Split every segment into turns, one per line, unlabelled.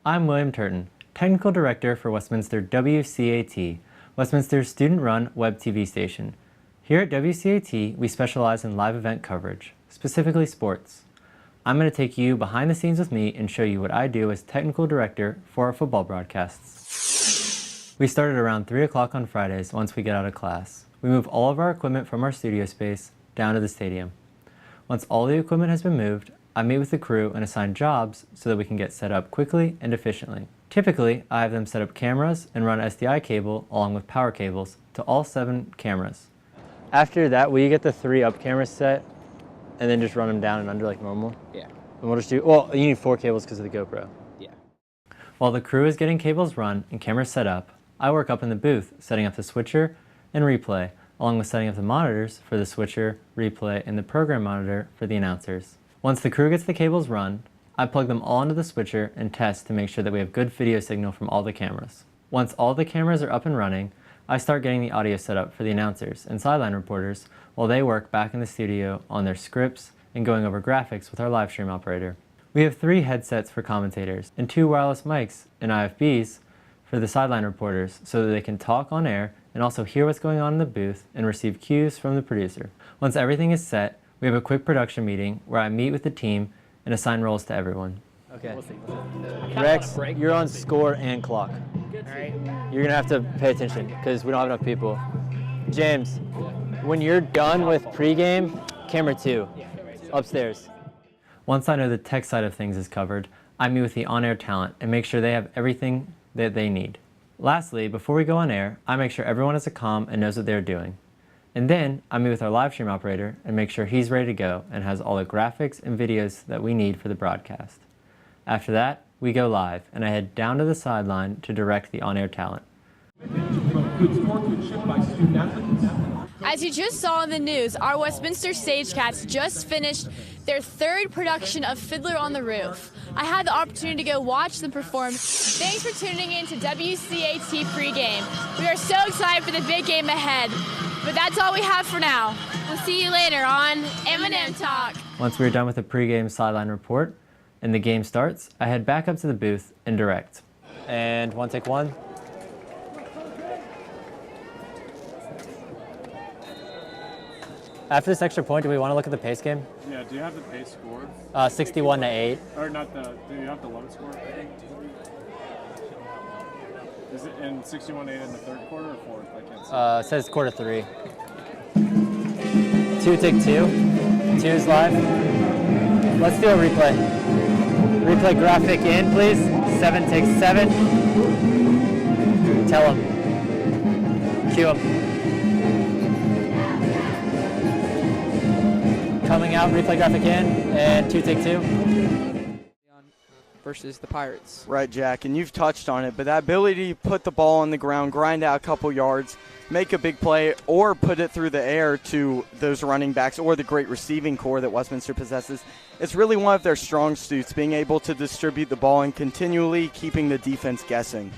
I'm William Turton, Technical Director for Westminster WCAT, Westminster's student-run web TV station. Here at WCAT, we specialize in live event coverage, specifically sports. I'm going to take you behind the scenes with me and show you what I do as Technical Director for our football broadcasts. We start at around 3 o'clock on Fridays once we get out of class. We move all of our equipment from our studio space down to the stadium. Once all the equipment has been moved, I meet with the crew and assign jobs so that we can get set up quickly and efficiently. Typically, I have them set up cameras and run SDI cable along with power cables to all 7 cameras. After that, will you get the 3 up cameras set and then just run them down and under like normal?
Yeah.
And we'll just do, well, you need 4 cables because of the GoPro.
Yeah.
While the crew is getting cables run and cameras set up, I work up in the booth setting up the switcher and replay, along with setting up the monitors for the switcher, replay, and the program monitor for the announcers. Once the crew gets the cables run, I plug them all into the switcher and test to make sure that we have good video signal from all the cameras. Once all the cameras are up and running, I start getting the audio set up for the announcers and sideline reporters while they work back in the studio on their scripts and going over graphics with our live stream operator. We have 3 headsets for commentators and 2 wireless mics and IFBs for the sideline reporters so that they can talk on air and also hear what's going on in the booth and receive cues from the producer. Once everything is set, we have a quick production meeting where I meet with the team and assign roles to everyone. Okay. Rex, you're on score and clock.
All right.
You're gonna have to pay attention because we don't have enough people. James, when you're done with pregame, camera 2, upstairs. Once I know the tech side of things is covered, I meet with the on-air talent and make sure they have everything that they need. Lastly, before we go on air, I make sure everyone has a comm and knows what they're doing. And then I meet with our live stream operator and make sure he's ready to go and has all the graphics and videos that we need for the broadcast. After that, we go live and I head down to the sideline to direct the on-air talent.
As you just saw in the news, our Westminster Sagecats just finished their 3rd production of Fiddler on the Roof. I had the opportunity to go watch them perform. Thanks for tuning in to WCAT pregame. We are so excited for the big game ahead. But that's all we have for now. We'll see you later on M&M Talk.
Once we're done with the pregame sideline report and the game starts, I head back up to the booth and direct. And take one. After this extra point, do we want to look at the pace game?
Yeah, do you have the pace score?
61-8.
Or not the, do you have the low score? Is it in 61-8 in the 3rd quarter or 4th? I can't see.
It says quarter 3. 2 take 2. 2 is live. Let's do a replay. Replay graphic in, please. 7 takes 7. Tell him. Cue him. Coming out, replay graphic in, and 2 take 2.
Versus the Pirates.
Right, Jack, and you've touched on it, but that ability to put the ball on the ground, grind out a couple yards, make a big play, or put it through the air to those running backs or the great receiving core that Westminster possesses, it's really one of their strong suits, being able to distribute the ball and continually keeping the defense guessing.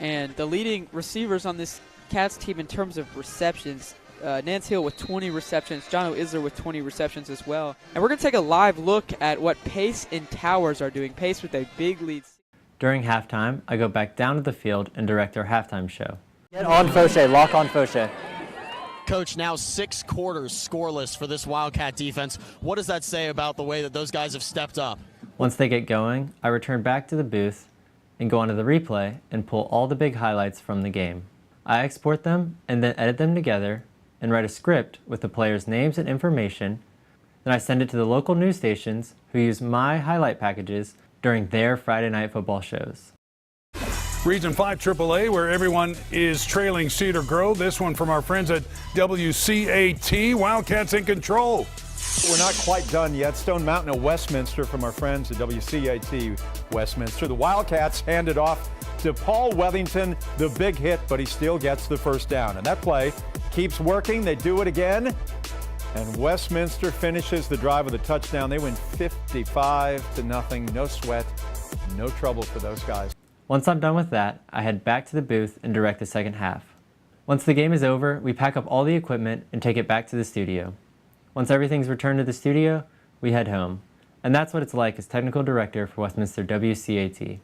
And the leading receivers on this Cats team in terms of receptions, Nance Hill with 20 receptions, Jono Isler with 20 receptions as well. And we're going to take a live look at what Pace and Towers are doing. Pace with a big lead.
During halftime, I go back down to the field and direct our halftime show. Get on Fauché, lock on Fauché.
Coach, now 6 quarters scoreless for this Wildcat defense. What does that say about the way that those guys have stepped up?
Once they get going, I return back to the booth and go onto the replay and pull all the big highlights from the game. I export them and then edit them together and write a script with the players' names and information. Then I send it to the local news stations who use my highlight packages during their Friday night football shows.
Region 5 AAA, where everyone is trailing Cedar Grove. This one from our friends at WCAT. Wildcats in control.
We're not quite done yet. Stone Mountain of Westminster from our friends at WCAT Westminster. The Wildcats hand it off to Paul Wellington, the big hit, but he still gets the first down. And that play keeps working. They do it again. And Westminster finishes the drive with a touchdown. They win 55-0. No sweat, no trouble for those guys.
Once I'm done with that, I head back to the booth and direct the second half. Once the game is over, we pack up all the equipment and take it back to the studio. Once everything's returned to the studio, we head home. And that's what it's like as Technical Director for Westminster WCAT.